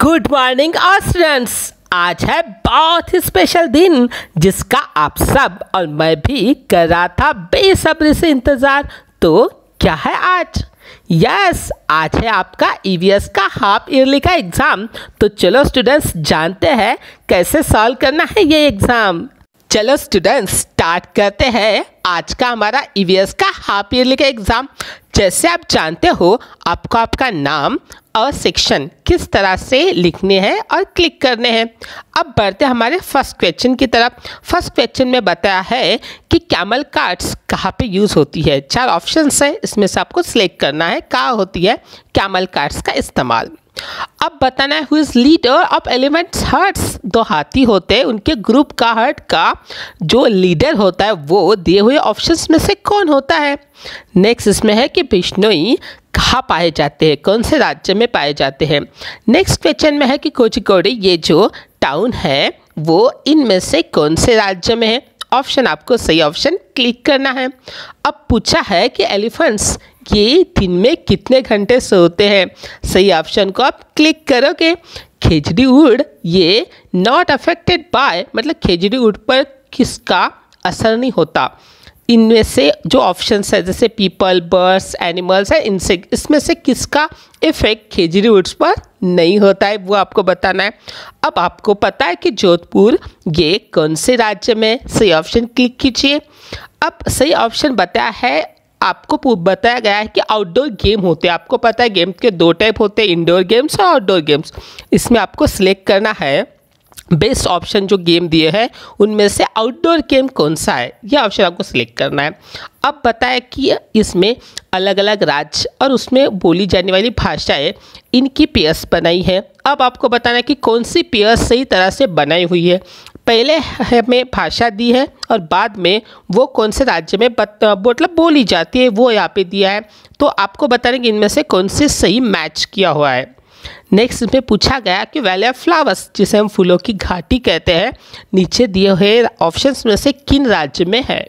Good morning students. आज है बहुत ही स्पेशल दिन जिसका आप सब और मैं भी कर रहा था बेसब्री से इंतज़ार। तो क्या है आज? यस, आज है आपका ईवीएस का हाफ ईयरली का एग्ज़ाम। तो चलो स्टूडेंट्स जानते हैं कैसे सॉल्व करना है ये एग्ज़ाम। चलो स्टूडेंट्स स्टार्ट करते हैं आज का हमारा ईवीएस का हाफ ईयरली का एग्ज़ाम। जैसे आप जानते हो आपको आपका नाम और सेक्शन किस तरह से लिखने हैं और क्लिक करने हैं। अब बढ़ते हमारे फर्स्ट क्वेश्चन की तरफ। फर्स्ट क्वेश्चन में बताया है कि कैमल कार्ड्स कहाँ पे यूज़ होती है। 4 ऑप्शंस है, इसमें से आपको सिलेक्ट करना है कहाँ होती है कैमल कार्ड्स का इस्तेमाल। अब बताना है who is leader of elephants herds. 2 हाथी होते हैं, उनके ग्रुप का हर्ट का जो लीडर होता है वो दिए हुए ऑप्शंस में से कौन होता है। नेक्स्ट इसमें है कि बिश्नोई कहाँ पाए जाते हैं, कौन से राज्य में पाए जाते हैं। नेक्स्ट क्वेश्चन में है कि कोझिकोड ये जो टाउन है वो इनमें से कौन से राज्य में है। ऑप्शन आपको सही ऑप्शन क्लिक करना है। अब पूछा है कि एलिफेंट्स ये दिन में कितने घंटे सोते हैं। सही ऑप्शन को आप क्लिक करोगे। खेजड़ीउड ये नॉट अफेक्टेड बाय, मतलब खेजड़ीउड पर किसका असर नहीं होता। इनमें से जो ऑप्शंस है जैसे पीपल, बर्ड्स, एनिमल्स है, इंसेक्ट, इसमें से किसका इफेक्ट खेजड़ीउड्स पर नहीं होता है वो आपको बताना है। अब आपको पता है कि जोधपुर ये कौन से राज्य में। सही ऑप्शन क्लिक कीजिए। अब सही ऑप्शन बताया है, आपको बताया गया है कि आउटडोर गेम होते हैं। आपको पता है गेम के 2 टाइप होते हैं, इंडोर गेम्स और आउटडोर गेम्स। इसमें आपको सिलेक्ट करना है बेस्ट ऑप्शन जो गेम दिए हैं उनमें से आउटडोर गेम कौन सा है, यह ऑप्शन आपको सिलेक्ट करना है। अब बताया कि इसमें अलग अलग राज्य और उसमें बोली जाने वाली भाषाएं इनकी पेयर्स बनाई है। अब आपको बताना है कि कौन सी पेयर्स सही तरह से बनाई हुई है। पहले हमें भाषा दी है और बाद में वो कौन से राज्य में मतलब बोली जाती है वो यहाँ पे दिया है। तो आपको बताना है कि इनमें से कौन से सही मैच किया हुआ है। नेक्स्ट इसमें पूछा गया कि वैली ऑफ फ्लावर्स जिसे हम फूलों की घाटी कहते हैं नीचे दिए हुए ऑप्शंस में से किन राज्य में है।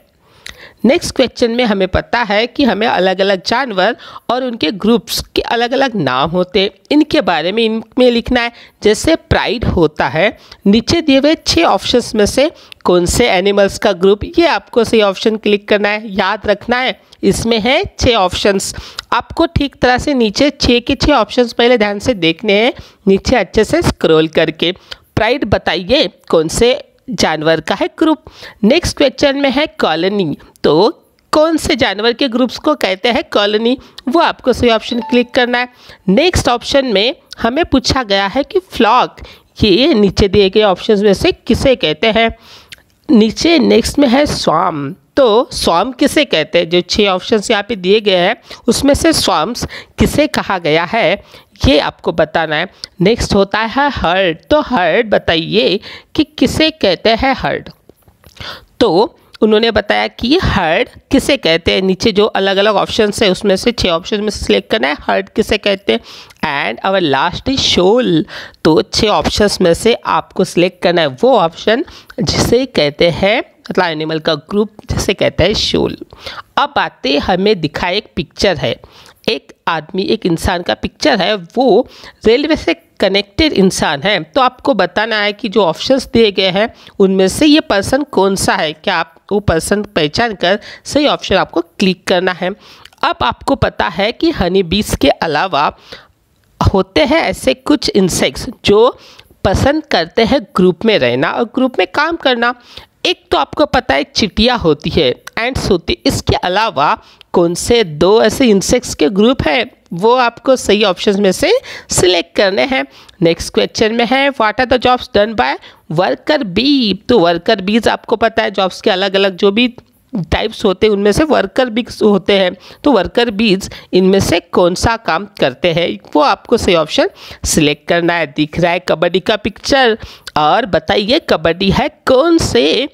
नेक्स्ट क्वेश्चन में हमें पता है कि हमें अलग अलग जानवर और उनके ग्रुप्स के अलग अलग नाम होते हैं, इनके बारे में इनमें लिखना है। जैसे प्राइड होता है, नीचे दिए हुए 6 ऑप्शंस में से कौन से एनिमल्स का ग्रुप, ये आपको सही ऑप्शन क्लिक करना है, याद रखना है। इसमें है 6 ऑप्शंस, आपको ठीक तरह से नीचे 6 के 6 ऑप्शंस पहले ध्यान से देखने हैं, नीचे अच्छे से स्क्रॉल करके। प्राइड बताइए कौन से जानवर का है ग्रुप। नेक्स्ट क्वेश्चन में है कॉलोनी, तो कौन से जानवर के ग्रुप्स को कहते हैं कॉलोनी, वो आपको सही ऑप्शन क्लिक करना है। नेक्स्ट ऑप्शन में हमें पूछा गया है कि फ्लॉक ये नीचे दिए गए ऑप्शंस में से किसे कहते हैं। नीचे नेक्स्ट में है स्वाम, तो स्वाम किसे कहते हैं। जो 6 ऑप्शंस यहाँ पे दिए गए हैं उसमें से स्वाम्स किसे कहा गया है ये आपको बताना है। नेक्स्ट होता है हर्ड, तो हर्ड बताइए कि किसे कहते हैं हर्ड। तो उन्होंने बताया कि हर्ड किसे कहते हैं। नीचे जो अलग अलग ऑप्शंस है उसमें से 6 ऑप्शन में से सिलेक्ट करना है हर्ड किसे कहते हैं। एंड अवर लास्ट इज शोल, तो 6 ऑप्शंस में से आपको सिलेक्ट करना है वो ऑप्शन जिसे कहते हैं, मतलब एनिमल का ग्रुप जिसे कहते हैं शोल। अब बातें हमें दिखा एक पिक्चर है, एक आदमी एक इंसान का पिक्चर है, वो रेलवे से कनेक्टेड इंसान है। तो आपको बताना है कि जो ऑप्शंस दिए गए हैं उनमें से ये पर्सन कौन सा है। क्या आप वो पर्सन पहचान कर सही ऑप्शन आपको क्लिक करना है। अब आपको पता है कि हनी बीज के अलावा होते हैं ऐसे कुछ इंसेक्ट्स जो पसंद करते हैं ग्रुप में रहना और ग्रुप में काम करना। एक तो आपको पता है चिटिया होती है, एंड्स होती, इसके अलावा कौन से 2 ऐसे इंसेक्ट्स के ग्रुप हैं वो आपको सही ऑप्शंस में से सिलेक्ट करने हैं। नेक्स्ट क्वेश्चन में है what are the jobs done by worker bee, तो वर्कर बीज आपको पता है जॉब्स के अलग अलग जो भी टाइप्स होते हैं उनमें से वर्कर बीज होते हैं। तो वर्कर बीज इनमें से कौन सा काम करते हैं वो आपको सही ऑप्शन सिलेक्ट करना है। दिख रहा है कबड्डी का पिक्चर, और बताइए कबड्डी है कौन से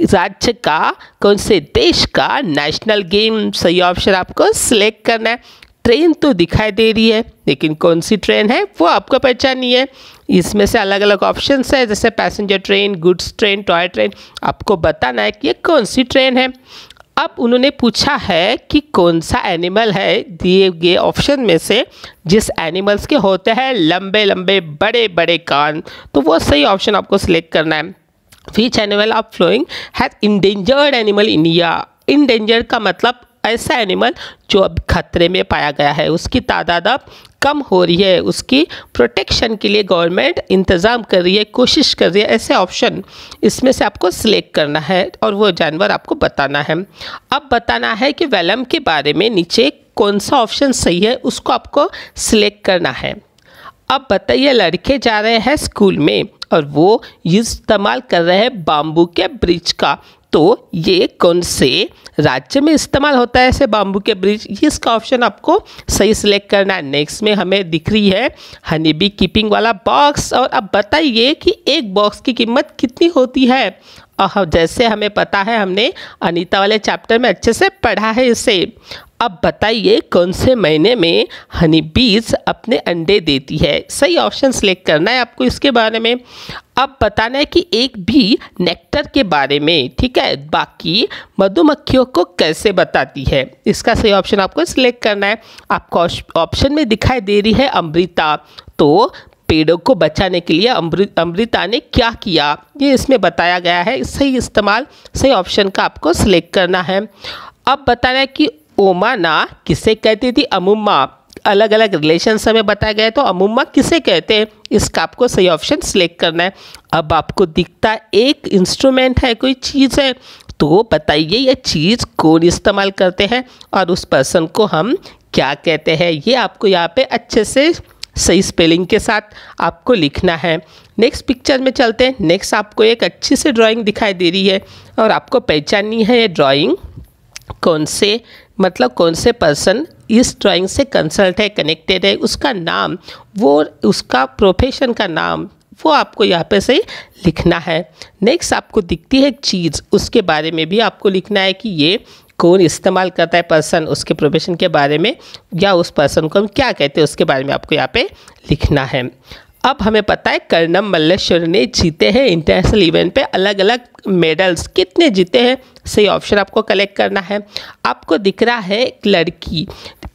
राज्य का, कौन से देश का नेशनल गेम। सही ऑप्शन आपको सिलेक्ट करना है। ट्रेन तो दिखाई दे रही है लेकिन कौन सी ट्रेन है वो आपको पहचाननी है। इसमें से अलग अलग ऑप्शंस है जैसे passenger train, goods train, toy train, आपको बताना है कि ये कौन सी ट्रेन है। अब उन्होंने पूछा है कि कौन सा एनिमल है दिए गए ऑप्शन में से जिस एनिमल्स के होते हैं लंबे लंबे बड़े बड़े कान। तो वो सही ऑप्शन आपको सिलेक्ट करना है। Which animal of following has endangered animal in India. Endangered का मतलब ऐसा एनिमल जो अब खतरे में पाया गया है, उसकी तादाद अब कम हो रही है, उसकी प्रोटेक्शन के लिए गवर्नमेंट इंतज़ाम कर रही है, कोशिश कर रही है। ऐसे ऑप्शन इसमें से आपको सिलेक्ट करना है और वो जानवर आपको बताना है। अब बताना है कि वेलम के बारे में नीचे कौन सा ऑप्शन सही है, उसको आपको सिलेक्ट करना है। अब बताइए, लड़के जा रहे हैं स्कूल में और वो इस्तेमाल कर रहे हैं बाम्बू के ब्रिज का। तो ये कौन से राज्य में इस्तेमाल होता है ऐसे बाम्बू के ब्रिज, इसका ऑप्शन आपको सही सिलेक्ट करना है। नेक्स्ट में हमें दिख रही है हनी बी कीपिंग वाला बॉक्स। और अब बताइए कि एक बॉक्स की कीमत कितनी होती है। जैसे हमें पता है, हमने अनीता वाले चैप्टर में अच्छे से पढ़ा है इसे। अब बताइए कौन से महीने में हनी बीज अपने अंडे देती है। सही ऑप्शन सिलेक्ट करना है आपको इसके बारे में। अब बताना है कि एक भी नेक्टर के बारे में, ठीक है, बाकी मधुमक्खियों को कैसे बताती है। इसका सही ऑप्शन आपको सिलेक्ट करना है। आपको ऑप्शन में दिखाई दे रही है अमृता। तो पेड़ों को बचाने के लिए अमृता ने क्या किया, ये इसमें बताया गया है। सही इस्तेमाल सही ऑप्शन का आपको सिलेक्ट करना है। अब बताना है कि ओमाना किसे कहती थी, अमुम्मा। अलग अलग रिलेशंस हमें बताया गया है, तो अमुम्मा किसे कहते हैं, इसका आपको सही ऑप्शन सिलेक्ट करना है। अब आपको दिखता एक इंस्ट्रूमेंट है, कोई चीज़ है, तो बताइए ये चीज़ कौन इस्तेमाल करते हैं और उस पर्सन को हम क्या कहते हैं। ये आपको यहाँ पे अच्छे से सही स्पेलिंग के साथ आपको लिखना है। नेक्स्ट पिक्चर में चलते हैं। नेक्स्ट आपको एक अच्छी सी ड्राइंग दिखाई दे रही है और आपको पहचाननी है ये ड्राइंग कौन से, मतलब कौन से पर्सन इस ड्राइंग से कंसल्ट है, कनेक्टेड है, उसका नाम, वो उसका प्रोफेशन का नाम, वो आपको यहाँ पे से लिखना है। नेक्स्ट आपको दिखती है एक चीज़, उसके बारे में भी आपको लिखना है कि ये कौन इस्तेमाल करता है पर्सन, उसके प्रोफेशन के बारे में, या उस पर्सन को हम क्या कहते हैं उसके बारे में आपको यहाँ पे लिखना है। अब हमें पता है कर्णम मल्लेश्वर ने जीते हैं इंटरनेशनल इवेंट पे अलग अलग मेडल्स, कितने जीते हैं, सही ऑप्शन आपको कलेक्ट करना है। आपको दिख रहा है एक लड़की।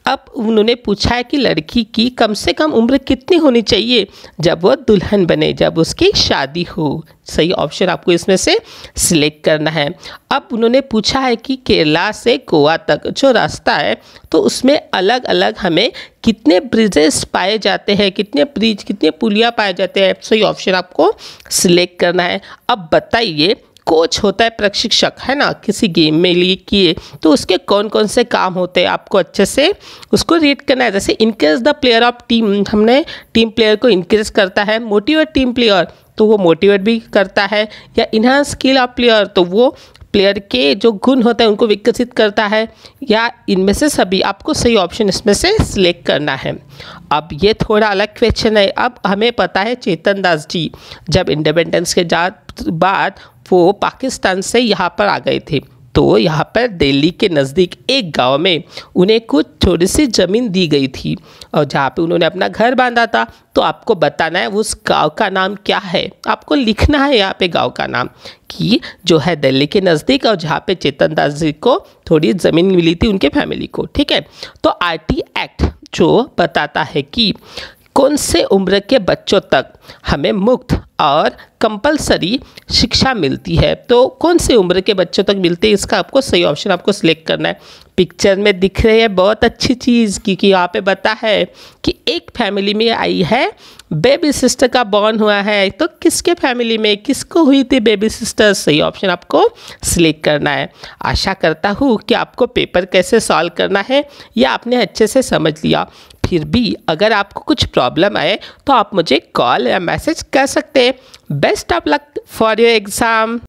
अब उन्होंने पूछा है कि लड़की की कम से कम उम्र कितनी होनी चाहिए जब वो दुल्हन बने, जब उसकी शादी हो। सही ऑप्शन आपको इसमें से सिलेक्ट करना है। अब उन्होंने पूछा है कि केरला से गोवा तक जो रास्ता है, तो उसमें अलग अलग हमें कितने ब्रिजेस पाए जाते हैं, कितने ब्रिज, कितने पुलिया पाए जाते हैं। सही ऑप्शन आपको सिलेक्ट करना है। अब बताइए, कोच होता है प्रशिक्षक, है ना, किसी गेम में लिए किए, तो उसके कौन कौन से काम होते हैं आपको अच्छे से उसको रीड करना है। जैसे increase the player of team, हमने टीम प्लेयर को इनक्रीज करता है। मोटिवेट टीम प्लेयर, तो वो मोटिवेट भी करता है। या इन्हांस स्किल ऑफ प्लेयर, तो वो प्लेयर के जो गुण होते हैं उनको विकसित करता है। या इनमें से सभी, आपको सही ऑप्शन इसमें से सिलेक्ट करना है। अब ये थोड़ा अलग क्वेश्चन है। अब हमें पता है चेतन दास जी जब इंडिपेंडेंस के बाद वो पाकिस्तान से यहाँ पर आ गए थे, तो यहाँ पर दिल्ली के नज़दीक एक गांव में उन्हें कुछ थोड़ी सी ज़मीन दी गई थी और जहाँ पे उन्होंने अपना घर बांधा था। तो आपको बताना है उस गांव का नाम क्या है। आपको लिखना है यहाँ पे गांव का नाम कि जो है दिल्ली के नज़दीक और जहाँ पे चेतन दास जी को थोड़ी ज़मीन मिली थी उनके फैमिली को, ठीक है। तो आरटी एक्ट जो बताता है कि कौन से उम्र के बच्चों तक हमें मुफ्त और कंपलसरी शिक्षा मिलती है, तो कौन से उम्र के बच्चों तक मिलती है, इसका आपको सही ऑप्शन आपको सिलेक्ट करना है। पिक्चर में दिख रही है बहुत अच्छी चीज़, क्योंकि यहाँ पे बता है कि एक फैमिली में आई है बेबी सिस्टर का बॉर्न हुआ है। तो किसके फैमिली में किसको हुई थी बेबी सिस्टर, सही ऑप्शन आपको सिलेक्ट करना है। आशा करता हूँ कि आपको पेपर कैसे सॉल्व करना है या आपने अच्छे से समझ लिया। फिर भी अगर आपको कुछ प्रॉब्लम आए तो आप मुझे कॉल या मैसेज कर सकते हैं। Best of luck for your exam.